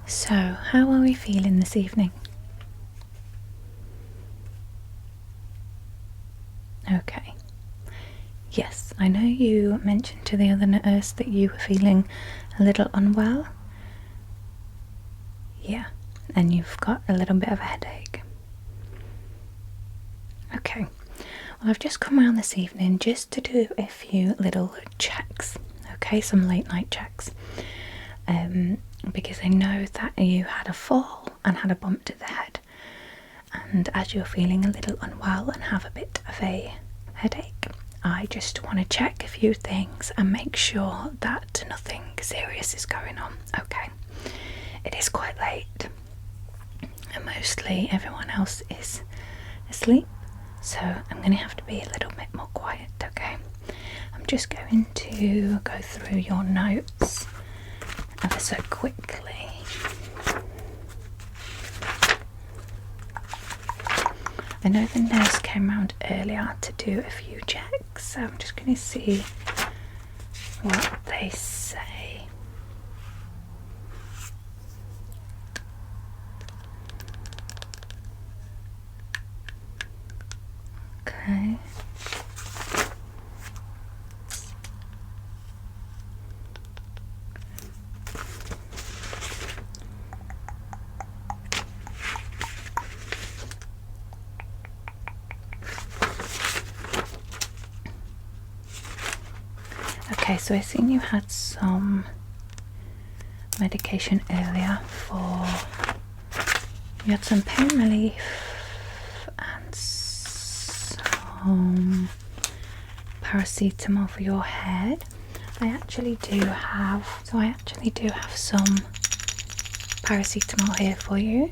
So, how are we feeling this evening? Okay. Yes, I know you mentioned to the other nurse that you were feeling a little unwell. Yeah, and you've got a little bit of a headache. Okay, well, I've just come around this evening just to do a few little checks, okay, some late night checks, because I know that you had a fall and had a bump to the head, and as you're feeling a little unwell and have a bit of a headache, I just want to check a few things and make sure that nothing serious is going on, okay? It is quite late, and mostly everyone else is asleep, so I'm going to have to be a little bit more quiet, okay? I'm just going to go through your notes ever so quickly. I know the nurse came round earlier to do a few checks, so I'm just going to see what they say. Okay. Okay, so I seen you had some medication earlier for, you had some pain relief and some paracetamol for your head. I actually do have some paracetamol here for you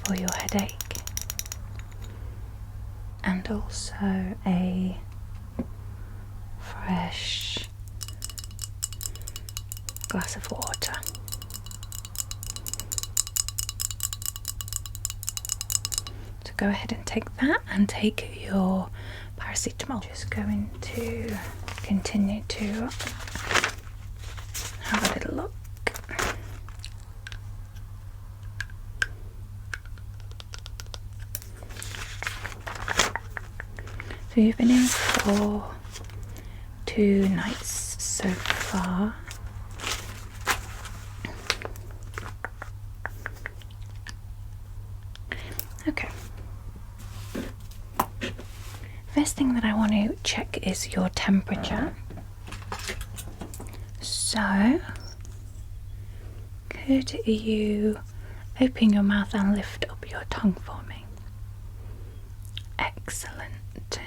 for your headache, and also a fresh glass of water. So go ahead and take that and take your paracetamol. Just going to continue to have a little look. So you've been in for 2 nights so far. Okay. First thing that I want to check is your temperature. So, could you open your mouth and lift up your tongue for me? Excellent.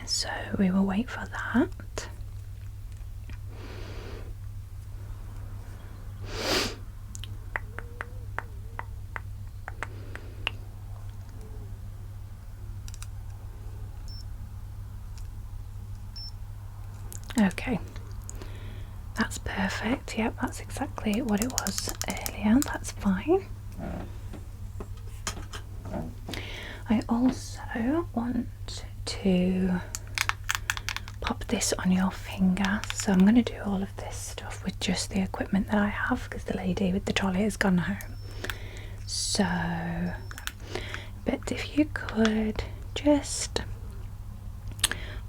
So we will wait for that. Okay, that's perfect. Yep, that's exactly what it was earlier. That's fine. I also want to pop this on your finger, so I'm going to do all of this stuff with just the equipment that I have because the lady with the trolley has gone home. So, but if you could just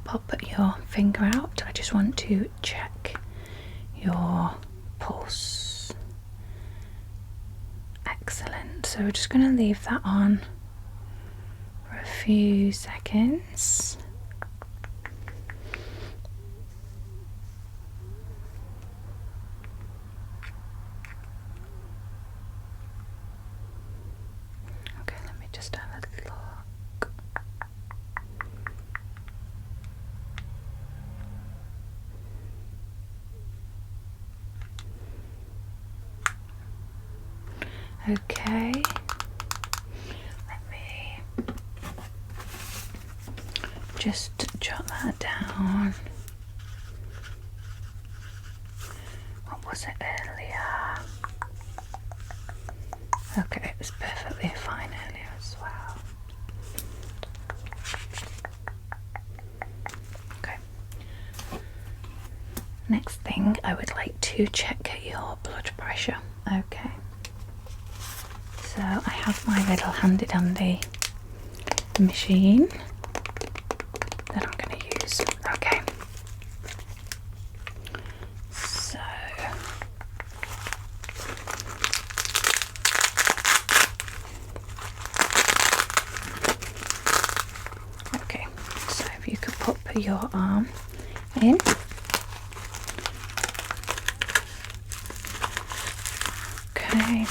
pop your finger out, I just want to check your pulse. Excellent. So we're just going to leave that on for a few seconds. Okay, let me just have a look. Okay, let me just jot that down. What was it earlier? Okay, it was perfectly fine earlier as well. Okay. Next thing, I would like to check your blood pressure. Okay, so I have my little handy dandy machine that I'm going to use. Okay, so okay, so if you could put your arm in. Okay,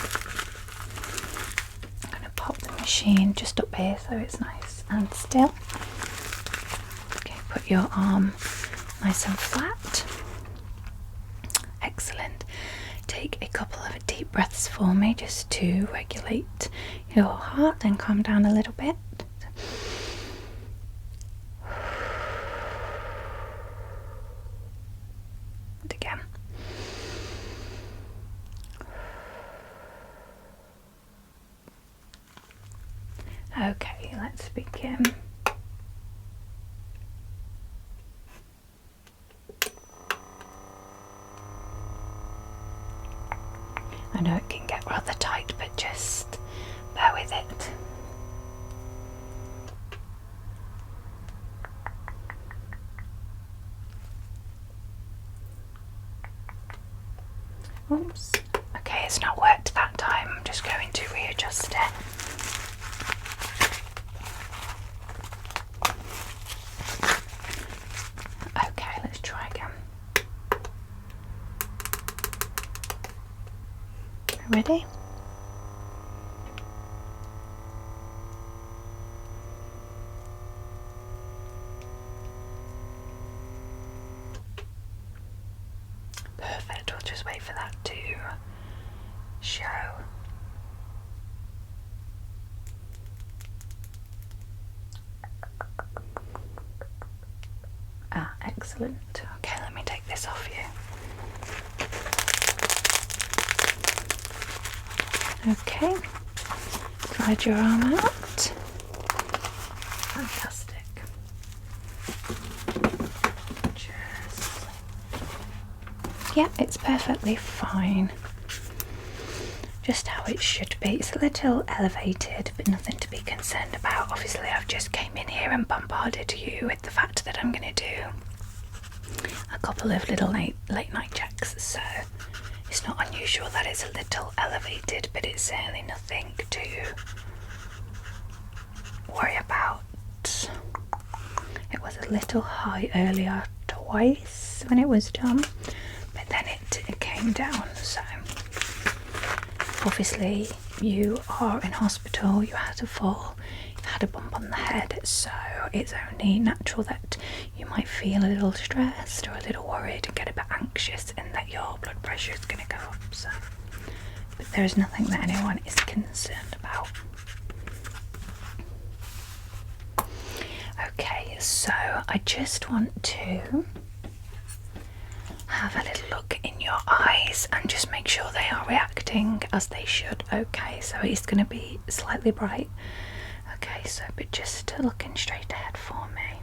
I'm going to pop the machine just up here so it's nice and still. Okay, put your arm nice and flat. Excellent. Take a couple of deep breaths for me just to regulate your heart and calm down a little bit. And again. Okay, let's begin. I know it can get rather tight, but just bear with it. Oops. Okay, it's not worked that time. I'm just going to readjust it. Okay, let's try again. Ready? Perfect, we'll just wait for that to show. Ah, excellent. Okay, let me take this off you. Okay, slide your arm out. Fantastic. Just... yeah, it's perfectly fine. Just how it should be. It's a little elevated, but nothing to be concerned about. Obviously, I've just came in here and bombarded you with the fact that I'm going to do a couple of little late night checks, so it's not unusual that it's a little elevated, but it's certainly nothing to worry about. It was a little high earlier twice when it was done, but then it came down, so obviously you are in hospital, you had a fall, you had a bump on the head, so it's only natural that you might feel a little stressed or a little worried and get a bit anxious, and that your blood pressure is going to go up. So, but there is nothing that anyone is concerned about. Okay, so I just want to have a little look in your eyes and just make sure they are reacting as they should. Okay, so it's going to be slightly bright. Okay, so but just looking straight ahead for me.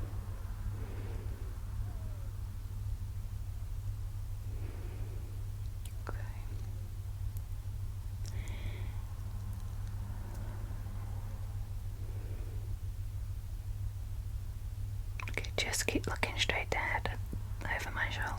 Okay. Okay, just keep looking straight ahead over my shoulder.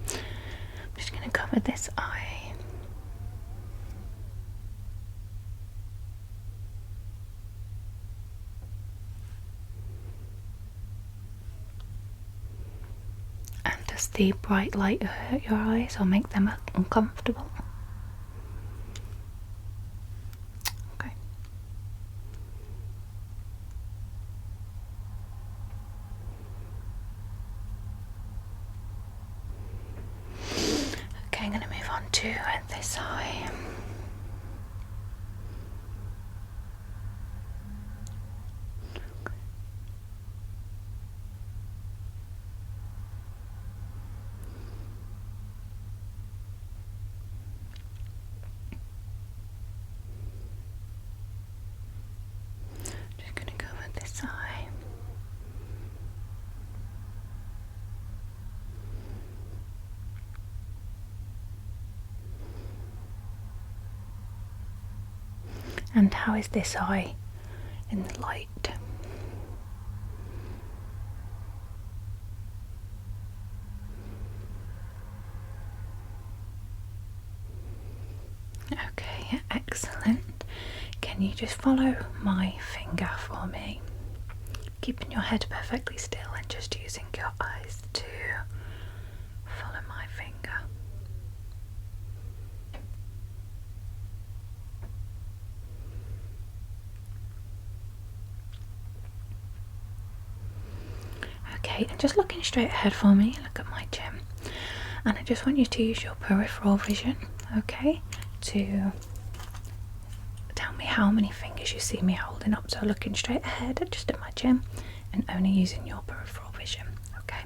I'm just going to cover this eye. And does the bright light hurt your eyes or make them uncomfortable? Okay. Okay, I'm going to move on to this eye. And how is this eye in the light? Okay, excellent. Can you just follow my finger for me? Keeping your head perfectly still and just using your eyes to follow my finger. Okay, and just looking straight ahead for me, look at my chin. And I just want you to use your peripheral vision, okay, to tell me how many fingers you see me holding up. So looking straight ahead, just at my chin, and only using your peripheral vision, okay?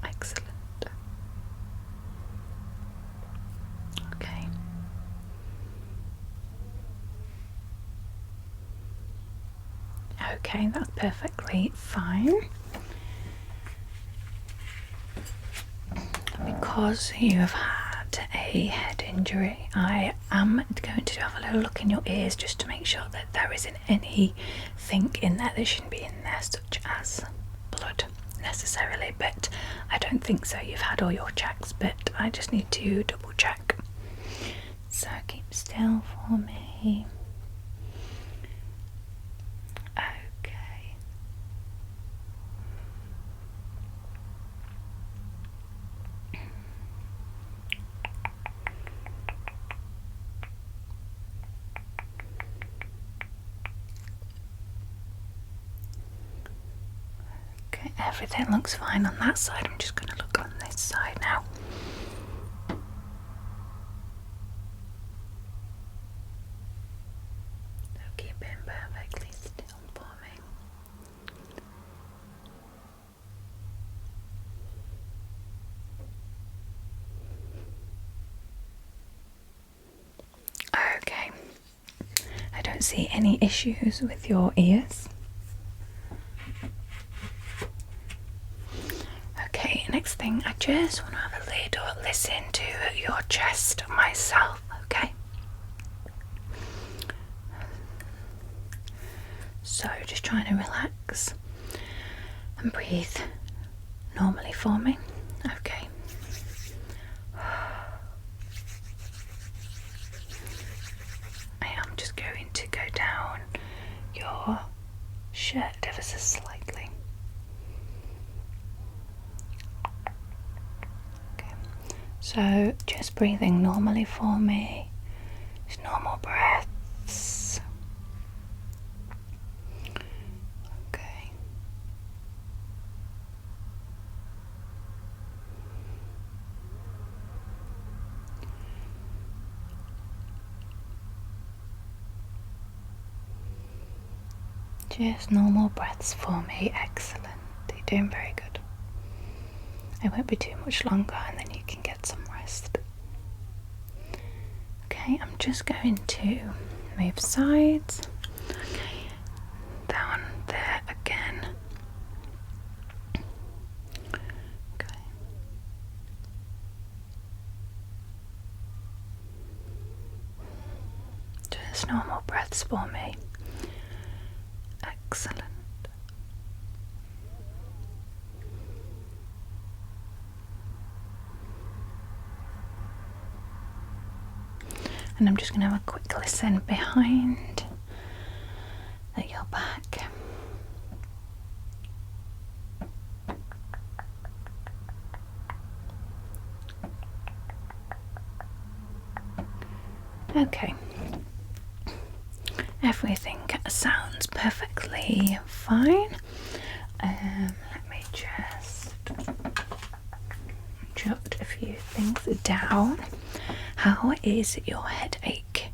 Excellent. Okay. Okay, that's perfectly fine. Because you have had a head injury, I am going to have a little look in your ears just to make sure that there isn't anything in there that shouldn't be in there, such as blood necessarily, but I don't think so. You've had all your checks, but I just need to double check. So keep still for me. Okay. Okay, everything looks fine on that side. I'm just going to look on this side now. So keep it perfectly still for me. Okay, I don't see any issues with your ears. Okay, next thing, I just want to have a little listen to your chest myself, okay? So just trying to relax and breathe normally for me, okay? I am just going to go down your shirt ever so slightly. Okay, so just breathing normally for me, just normal breaths. Okay. Just normal breaths for me. Excellent. You're doing very good. It won't be too much longer and then you can get some rest. Okay, I'm just going to move sides. Okay, down there again. Okay. Just normal breaths for me. Excellent. And I'm just going to have a quick listen behind at your back. Okay. Everything sounds perfectly fine. Let me just jot a few things down. How is your headache?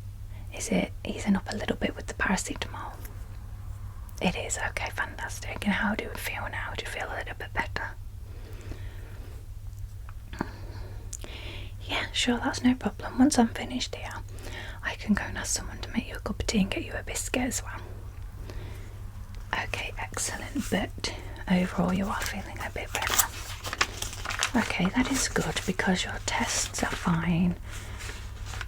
Is it easing up a little bit with the paracetamol? It is, okay, fantastic. And how do you feel now? Do you feel a little bit better? Yeah, sure, that's no problem. Once I'm finished here, I can go and ask someone to make you a cup of tea and get you a biscuit as well. Okay, excellent, but overall you are feeling a bit better. Okay, that is good because your tests are fine.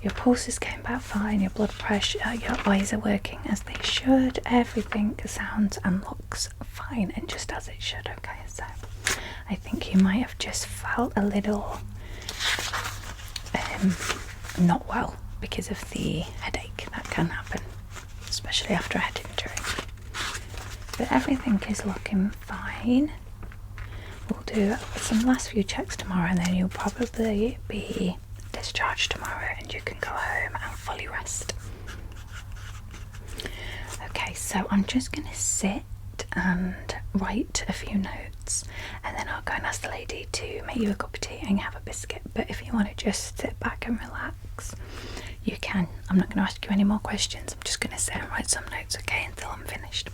Your pulses came back fine, your blood pressure, your eyes are working as they should, everything sounds and looks fine and just as it should. Okay, so I think you might have just felt a little not well because of the headache. That can happen, especially after a head injury. But everything is looking fine. We'll do some last few checks tomorrow and then you'll probably be discharged tomorrow and you can go home and fully rest. Okay, so I'm just going to sit and write a few notes and then I'll go and ask the lady to make you a cup of tea and have a biscuit. But if you want to just sit back and relax, you can. I'm not going to ask you any more questions. I'm just going to sit and write some notes, okay, until I'm finished.